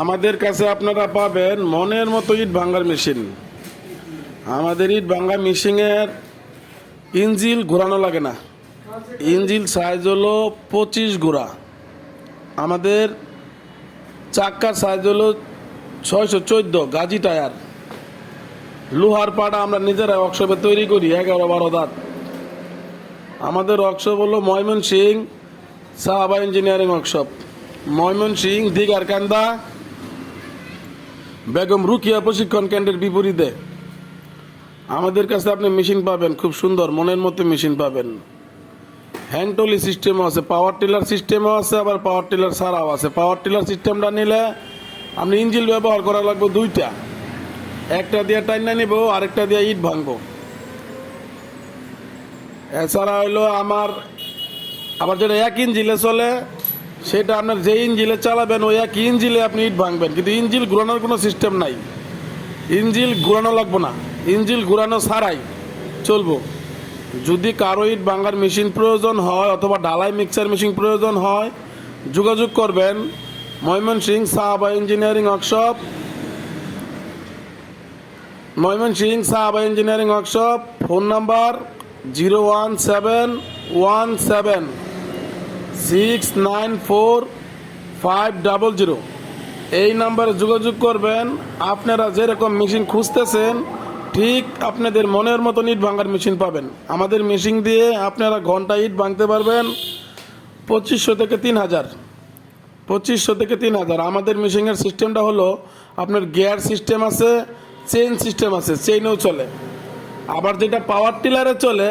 আমাদের কাছে আপনারা পাবেন মনের মতো ইট ভাঙার মেশিন। আমাদের ইট ভাঙা মেশিনের ইঞ্জিল ঘোরানো লাগে না। ইঞ্জিল সাইজ হলো 25 গুড়া। আমাদের চাক্কার সাইজ হলো 614 গাজি টায়ার। লোহার পাড়া আমরা নিজেরা ওয়ার্কশপে তৈরি করি 11-12 দাঁত। আমাদের ওয়ার্কশপ হলো ময়মনসিংহ সাহাবা ইঞ্জিনিয়ারিং ওয়ার্কশপ, ময়মনসিংহ দিগারকান্দা বেগম রুকিয়া প্রশিক্ষণ কেন্দ্রের বিপরীতে। আমাদের কাছে আপনি মেশিন পাবেন খুব সুন্দর মনের মতো মেশিন পাবেন। হ্যান্ড টলি সিস্টেমও আছে, পাওয়ার টিলার সিস্টেমও আছে, আবার পাওয়ার টিলার ছাড়াও আছে। পাওয়ার টিলার সিস্টেমটা নিলে আপনি ইঞ্জিল ব্যবহার করা লাগবে দুইটা, একটা দিয়ে টাইনা নিব, আরেকটা দিয়ে ইট ভাঙবো। এছাড়া হইলো আবার যেটা এক ইঞ্জিলে চলে সেটা আপনার যে ইঞ্জিলে চালাবেন ওই এক ইঞ্জিলে আপনি ইট ভাঙবেন, কিন্তু ইঞ্জিল ঘুরানোর কোনো সিস্টেম নাই। ইঞ্জিল ঘুরানো লাগবো না, ইঞ্জিল ঘুরানো ছাড়াই চলবো। যদি কারো ইট ভাঙার মেশিন প্রয়োজন হয় অথবা ঢালাই মিক্সার মেশিন প্রয়োজন হয় যোগাযোগ করবেন ময়মনসিংহ সাহাবা ইঞ্জিনিয়ারিং ওয়ার্কশপ, ময়মনসিংহ সাহাবা ইঞ্জিনিয়ারিং ওয়ার্কশপ। Phone number 01717694500। এই নাম্বারে যোগাযোগ করবেন। আপনারা যেরকম মেশিন খুঁজতেছেন ঠিক আপনাদের মনের মতো ইট ভাঙার মেশিন পাবেন। আমাদের মেশিন দিয়ে আপনারা ঘন্টা ইট ভাঙতে পারবেন 2500 থেকে 3000। 2500 থেকে 3000। আমাদের মেশিনের সিস্টেমটা হলো আপনার গিয়ার সিস্টেম আছে, চেইন সিস্টেম আছে, চেইনও চলে। আবার যেটা পাওয়ার টিলারে চলে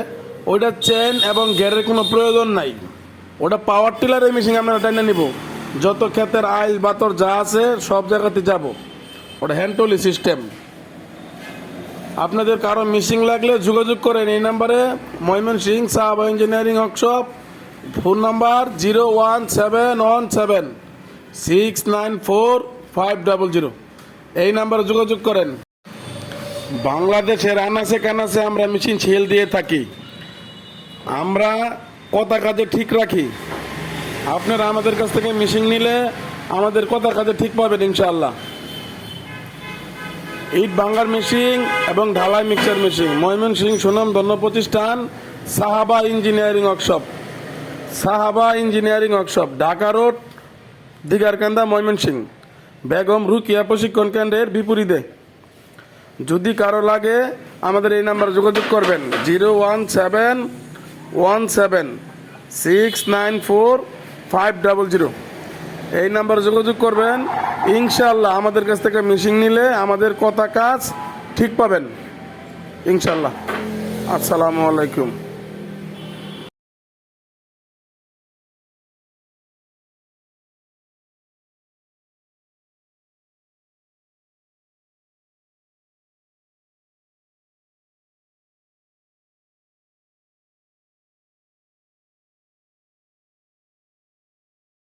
ওইটা চেন এবং গিয়ারের কোনো প্রয়োজন নাই। ওটা পাওয়ার টিলারের মেশিন আমরা টেনে নিব, যত ক্ষেতের আইল বাতর যা আছে সব জায়গাতে যাব। ওটা হ্যান্ডটলি সিস্টেম। আপনাদের কারো মেশিন লাগলে যোগাযোগ করেন এই নাম্বারে ময়মনসিংহ সাহাবা ইঞ্জিনিয়ারিং ওয়ার্কশপ। Phone number 01717694500। এই নাম্বারে যোগাযোগ করেন। বাংলাদেশের আনাচে কানাচে আমরা মেশিন সেল দিয়ে থাকি। আমরা কথা কাজে ঠিক রাখি। আপনারা আমাদের কাছ থেকে মেশিন নিলে আমাদের কথা কাজে ঠিক পাবেন ইনশাআল্লাহ। ইট ভাঙার মেশিন এবং ঢালাই মিক্সার মেশিন ময়মনসিংহ সুনামধন্য প্রতিষ্ঠান Sahaba engineering workshop. Sahaba engineering workshop, Dhaka road, Digarkanda, Mymensingh Begum Rokeya প্রশিক্ষণ কেন্দ্রের বিপরীতে। যদি কারো লাগে আমাদের এই নাম্বারে যোগাযোগ করবেন 01717694500। এই নাম্বারে যোগাযোগ করবেন। ইনশাআল্লাহ আমাদের কাছ থেকে মেশিন নিলে আমাদের কথা কাজ ঠিক পাবেন ইনশাআল্লাহ। আসসালামু আলাইকুম।